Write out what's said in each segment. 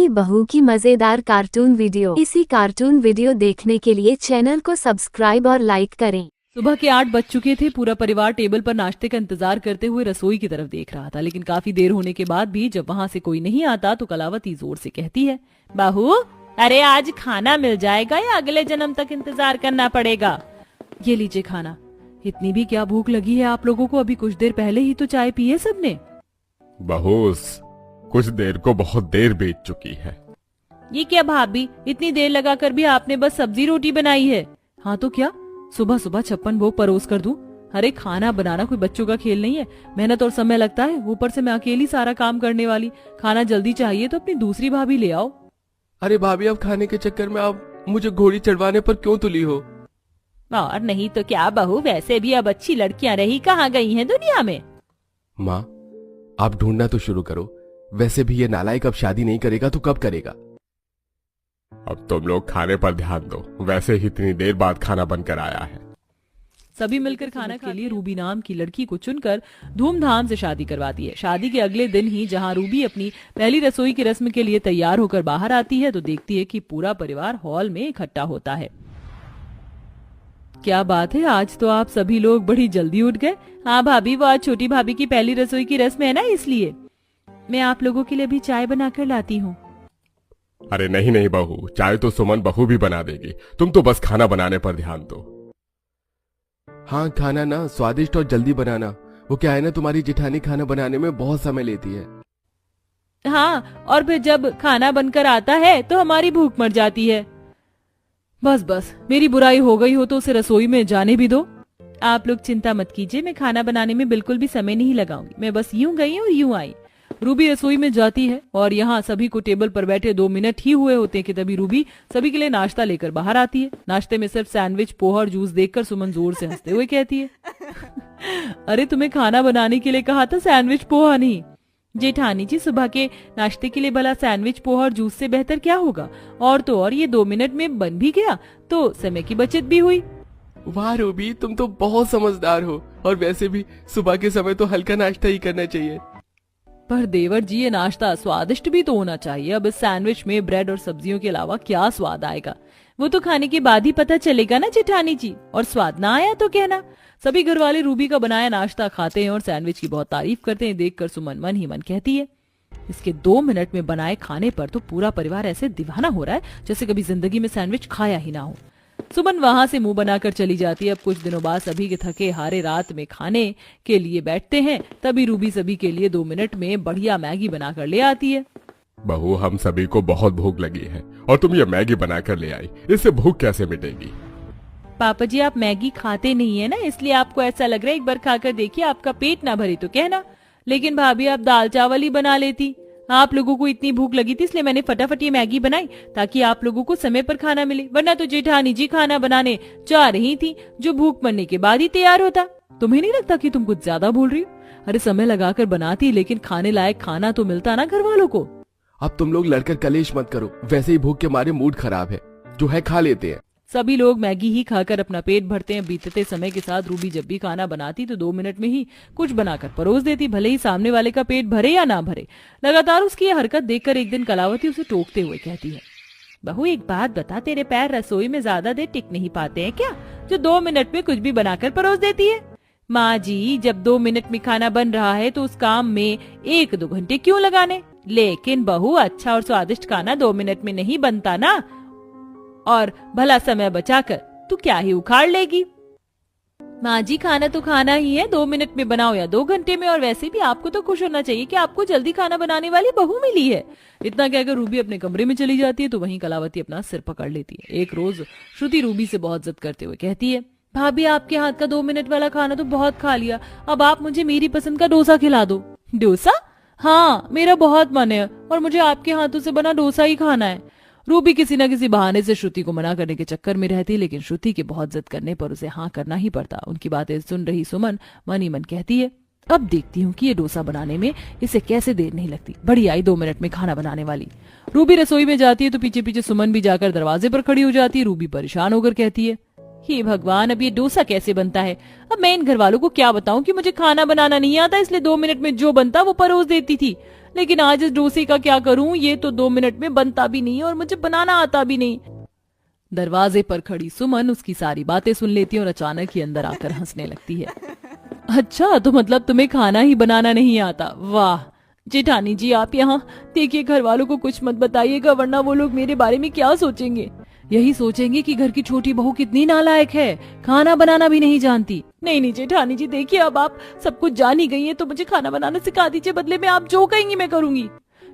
मेरी बहू की मजेदार कार्टून वीडियो। इसी कार्टून वीडियो देखने के लिए चैनल को सब्सक्राइब और लाइक करें। सुबह के 8 बज चुके थे। पूरा परिवार टेबल पर नाश्ते का इंतजार करते हुए रसोई की तरफ देख रहा था, लेकिन काफी देर होने के बाद भी जब वहाँ से कोई नहीं आता तो कलावती जोर से कहती है, बहू, अरे आज खाना मिल जाएगा या अगले जन्म तक इंतजार करना पड़ेगा? ये लीजिए खाना। इतनी भी क्या भूख लगी है आप लोगों को? अभी कुछ देर पहले ही तो चाय पी है सबने। बहू, कुछ देर को बहुत देर बीत चुकी है। ये क्या भाभी, इतनी देर लगाकर भी आपने बस सब्जी रोटी बनाई है? हाँ तो क्या, सुबह सुबह 56 भोग परोस कर दूं? अरे खाना बनाना कोई बच्चों का खेल नहीं है, मेहनत और समय लगता है। ऊपर से मैं अकेली सारा काम करने वाली। खाना जल्दी चाहिए तो अपनी दूसरी भाभी ले आओ। अरे भाभी, अब खाने के चक्कर में आप मुझे घोड़ी चढ़वाने पर क्यों तुली हो? और नहीं तो क्या बहू, वैसे भी अब अच्छी लड़कियां रही कहाँ गई हैं दुनिया में। माँ, आप ढूंढना तो शुरू करो। वैसे भी ये नालायक अब शादी नहीं करेगा तो कब करेगा? अब तुम लोग खाने पर ध्यान दो, वैसे ही इतनी देर बाद खाना बनकर आया है। सभी मिलकर खाना के लिए रूबी नाम की लड़की को चुनकर धूमधाम से शादी करवाती है। शादी के अगले दिन ही जहां रूबी अपनी पहली रसोई की रस्म के लिए तैयार होकर बाहर आती है तो देखती है कि पूरा परिवार हॉल में इकट्ठा होता है। क्या बात है, आज तो आप सभी लोग बड़ी जल्दी उठ गए। हाँ भाभी, वो आज छोटी भाभी की पहली रसोई की रस्म है ना, इसलिए मैं आप लोगों के लिए भी चाय बनाकर लाती हूँ। अरे नहीं नहीं बहू, चाय तो सुमन बहू भी बना देगी, तुम तो बस खाना बनाने पर ध्यान दो। हाँ, खाना ना स्वादिष्ट और जल्दी बनाना। वो क्या है ना, तुम्हारी जेठानी खाना बनाने में बहुत समय लेती है। हाँ, और फिर जब खाना बनकर आता है तो हमारी भूख मर जाती है। बस बस, मेरी बुराई हो गई हो तो उसे रसोई में जाने भी दो। आप लोग चिंता मत कीजिए, मैं खाना बनाने में बिल्कुल भी समय नहीं लगाऊंगी। मैं बस यूं गई और यूं आई। रूबी रसोई में जाती है और यहाँ सभी को टेबल पर बैठे 2 मिनट ही हुए होते हैं कि तभी रूबी सभी के लिए नाश्ता लेकर बाहर आती है। नाश्ते में सिर्फ सैंडविच, पोहा और जूस देखकर सुमन जोर से हंसते हुए कहती है, अरे तुम्हें खाना बनाने के लिए कहा था, सैंडविच पोहा नहीं। जेठानी जी, सुबह के नाश्ते के लिए भला सैंडविच, पोहा और जूस से बेहतर क्या होगा? और तो और ये 2 मिनट में बन भी गया तो समय की बचत भी हुई। वाह रूबी, तुम तो बहुत समझदार हो। और वैसे भी सुबह के समय तो हल्का नाश्ता ही करना चाहिए। पर देवर जी, ये नाश्ता स्वादिष्ट भी तो होना चाहिए। अब इस सैंडविच में ब्रेड और सब्जियों के अलावा क्या स्वाद आएगा? वो तो खाने के बाद ही पता चलेगा ना जेठानी जी। और स्वाद ना आया तो कहना। सभी घर वाले रूबी का बनाया नाश्ता खाते हैं और सैंडविच की बहुत तारीफ करते हैं। देखकर सुमन मन ही मन कहती है, इसके 2 मिनट में बनाए खाने पर तो पूरा परिवार ऐसे दीवाना हो रहा है जैसे कभी जिंदगी में सैंडविच खाया ही ना हो। सुमन वहां से मुंह बनाकर चली जाती है। अब कुछ दिनों बाद सभी के थके हारे रात में खाने के लिए बैठते हैं। तभी रूबी सभी के लिए 2 मिनट में बढ़िया मैगी बनाकर ले आती है। बहू, हम सभी को बहुत भूख लगी है और तुम ये मैगी बनाकर ले आई, इससे भूख कैसे मिटेगी? पापा जी, आप मैगी खाते नहीं है ना, इसलिए आपको ऐसा लग रहा है। एक बार खाकर देखिए, आपका पेट ना भरे तो कहना। लेकिन भाभी, आप दाल चावल ही बना लेती। आप लोगों को इतनी भूख लगी थी इसलिए मैंने फटाफट ये मैगी बनाई ताकि आप लोगों को समय पर खाना मिले। वरना तो जेठानी जी खाना बनाने जा रही थी जो भूख मरने के बाद ही तैयार होता। तुम्हें नहीं लगता कि तुम कुछ ज्यादा बोल रही हो? अरे समय लगाकर बनाती, लेकिन खाने लायक खाना तो मिलता ना घर वालों को। अब तुम लोग लड़कर कलेश मत करो। वैसे ही भूख के मारे मूड खराब है, जो है खा लेते हैं। सभी लोग मैगी ही खाकर अपना पेट भरते हैं। बीतते समय के साथ रूबी जब भी खाना बनाती तो 2 मिनट में ही कुछ बनाकर परोस देती, भले ही सामने वाले का पेट भरे या ना भरे। लगातार उसकी यह हरकत देखकर एक दिन कलावती उसे टोकते हुए कहती है, बहू एक बात बता, तेरे पैर रसोई में ज्यादा देर टिक नहीं पाते हैं क्या, जो 2 मिनट में कुछ भी बनाकर परोस देती है? माँ जी, जब 2 मिनट में खाना बन रहा है तो उस काम में 1-2 घंटे क्यों लगाने? लेकिन बहू, अच्छा और स्वादिष्ट खाना 2 मिनट में नहीं बनता ना। और भला समय बचाकर तू क्या ही उखाड़ लेगी? माँ जी, खाना तो खाना ही है, 2 मिनट में बनाओ या 2 घंटे में। और वैसे भी आपको तो खुश होना चाहिए कि आपको जल्दी खाना बनाने वाली बहू मिली है। इतना कहकर रूबी अपने कमरे में चली जाती है तो वहीं कलावती अपना सिर पकड़ लेती है। एक रोज श्रुति रूबी से बहुत जिद करते हुए कहती है, भाभी, आपके हाथ का 2 मिनट वाला खाना तो बहुत खा लिया, अब आप मुझे मेरी पसंद का डोसा खिला दो। डोसा? हाँ, मेरा बहुत मन है और मुझे आपके हाथों से बना डोसा ही खाना है। रूबी किसी न किसी बहाने से श्रुति को मना करने के चक्कर में रहती, लेकिन श्रुति के बहुत जिद करने पर उसे हाँ करना ही पड़ता। उनकी बातें सुन रही सुमन मन ही मन कहती है, अब देखती हूँ कि ये डोसा बनाने में इसे कैसे देर नहीं लगती। बड़ी आई 2 मिनट में खाना बनाने वाली। रूबी रसोई में जाती है तो पीछे पीछे सुमन भी जाकर दरवाजे पर खड़ी हो जाती है। रूबी परेशान होकर कहती है, हे भगवान, अब ये डोसा कैसे बनता है। अब मैं इन घर वालों को क्या बताऊं कि मुझे खाना बनाना नहीं आता, इसलिए 2 मिनट में जो बनता वो परोस देती थी। लेकिन आज इस डोसे का क्या करूं, ये तो 2 मिनट में बनता भी नहीं और मुझे बनाना आता भी नहीं। दरवाजे पर खड़ी सुमन उसकी सारी बातें सुन लेती है और अचानक ही अंदर आकर हंसने लगती है। अच्छा, तो मतलब तुम्हें खाना ही बनाना नहीं आता। वाह जेठानी जी, आप यहाँ देखिए, घर वालों को कुछ मत बताइएगा, वरना वो लोग मेरे बारे में क्या सोचेंगे। यही सोचेंगे कि घर की छोटी बहू कितनी नालायक है, खाना बनाना भी नहीं जानती। नहीं नहीं जेठानी जी, देखिए अब आप सब कुछ जान ही गई हैं, तो मुझे खाना बनाना सिखा दीजिए, बदले में आप जो कहेंगी मैं करूंगी।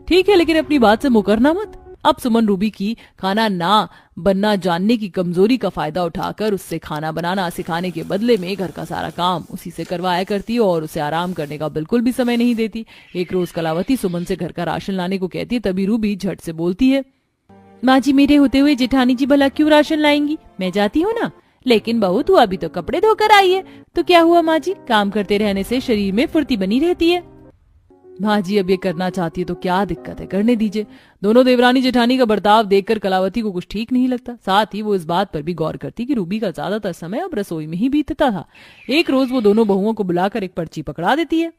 ठीक है, लेकिन अपनी बात से मुकरना मत। अब सुमन रूबी की खाना ना बनना जानने की कमजोरी का फायदा उठाकर उससे खाना बनाना सिखाने के बदले में घर का सारा काम उसी से करवाया करती और उसे आराम करने का बिल्कुल भी समय नहीं देती। एक रोज कलावती सुमन से घर का राशन लाने को कहती है, तभी रूबी झट से बोलती है, माँ जी, मेरे होते हुए जेठानी जी भला क्यों राशन लाएंगी, मैं जाती हूँ ना। लेकिन बहू, तू अभी तो कपड़े धोकर आई है, तो क्या हुआ माँ जी, काम करते रहने से शरीर में फुर्ती बनी रहती है। माँ जी, अब ये करना चाहती है तो क्या दिक्कत है, करने दीजिए। दोनों देवरानी जेठानी का बर्ताव देखकर कलावती को कुछ ठीक नहीं लगता। साथ ही वो इस बात पर भी गौर करती कि रूबी का ज्यादातर समय अब रसोई में ही बीतता था। एक रोज वो दोनों बहुओं को बुलाकर एक पर्ची पकड़ा देती है।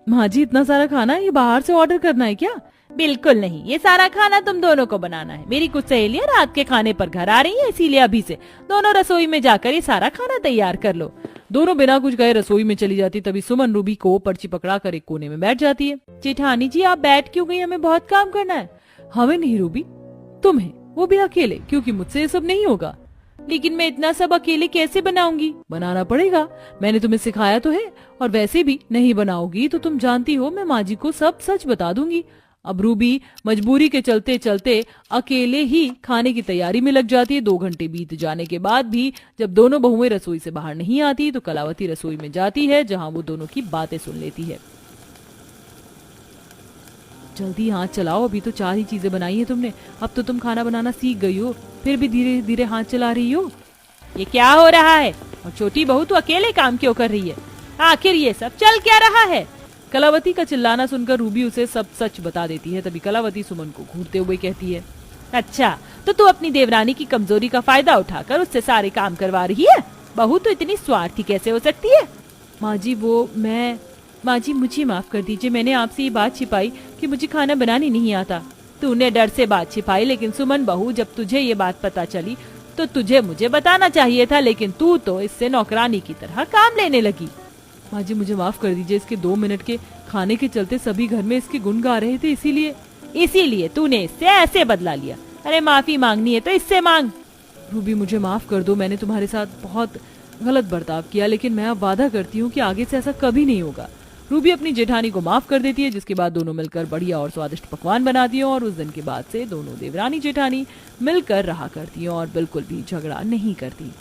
माँ जी, इतना सारा खाना ये बाहर से ऑर्डर करना है क्या? बिल्कुल नहीं, ये सारा खाना तुम दोनों को बनाना है। मेरी कुछ सहेलियां रात के खाने पर घर आ रही हैं, इसीलिए अभी से दोनों रसोई में जाकर ये सारा खाना तैयार कर लो। दोनों बिना कुछ कहे रसोई में चली जाती। तभी सुमन रूबी को पर्ची पकड़ा कर एक कोने में बैठ जाती है। जेठानी जी, आप बैठ क्यों गई, हमें बहुत काम करना है। हमें नहीं रूबी, तुम्हें, वो भी अकेले, क्योंकि मुझसे ये सब नहीं होगा। लेकिन मैं इतना सब अकेले कैसे बनाऊंगी? बनाना पड़ेगा, मैंने तुम्हें सिखाया तो है। और वैसे भी नहीं बनाओगी तो तुम जानती हो मैं माँ जी को सब सच बता दूंगी। अब रूबी मजबूरी के चलते चलते अकेले ही खाने की तैयारी में लग जाती है। 2 घंटे बीत जाने के बाद भी जब दोनों बहुएं रसोई से बाहर नहीं आती तो कलावती रसोई में जाती है, जहां वो दोनों की बातें सुन लेती है। जल्दी हाथ चलाओ, अभी तो 4 ही चीजें बनाई है तुमने, अब तो तुम खाना बनाना सीख गई हो, फिर भी धीरे धीरे हाथ चला रही हो। ये क्या हो रहा है? और छोटी बहू तो अकेले काम क्यों कर रही है? आखिर ये सब चल क्या रहा है? कलावती का चिल्लाना सुनकर रूबी उसे सब सच बता देती है। तभी कलावती सुमन को घूरते हुए कहती है, अच्छा, तो तू अपनी देवरानी की कमजोरी का फायदा उठाकर उससे सारे काम करवा रही है। बहू तो इतनी स्वार्थी कैसे हो सकती है? माँ जी, माँ जी मुझे माफ कर दीजिए, मैंने आपसे ये बात छिपाई कि मुझे खाना बनाने नहीं आता। तूने डर से बात छिपाई, लेकिन सुमन बहू, जब तुझे ये बात पता चली तो तुझे मुझे बताना चाहिए था, लेकिन तू तो इससे नौकरानी की तरह काम लेने लगी। माँ जी, मुझे माफ कर दीजिए, इसके 2 मिनट के खाने के चलते सभी घर में इसके गुण गा रहे थे, इसीलिए तूने इससे ऐसे बदला लिया। अरे माफी मांगनी है तो इससे मांग। रूबी, मुझे माफ कर दो, मैंने तुम्हारे साथ बहुत गलत बर्ताव किया, लेकिन मैं अब वादा करती हूँ कि आगे से ऐसा कभी नहीं होगा। रूबी अपनी जेठानी को माफ कर देती है, जिसके बाद दोनों मिलकर बढ़िया और स्वादिष्ट पकवान बनाती हैं और उस दिन के बाद से दोनों देवरानी जेठानी मिलकर रहा करती हैं और बिल्कुल भी झगड़ा नहीं करती।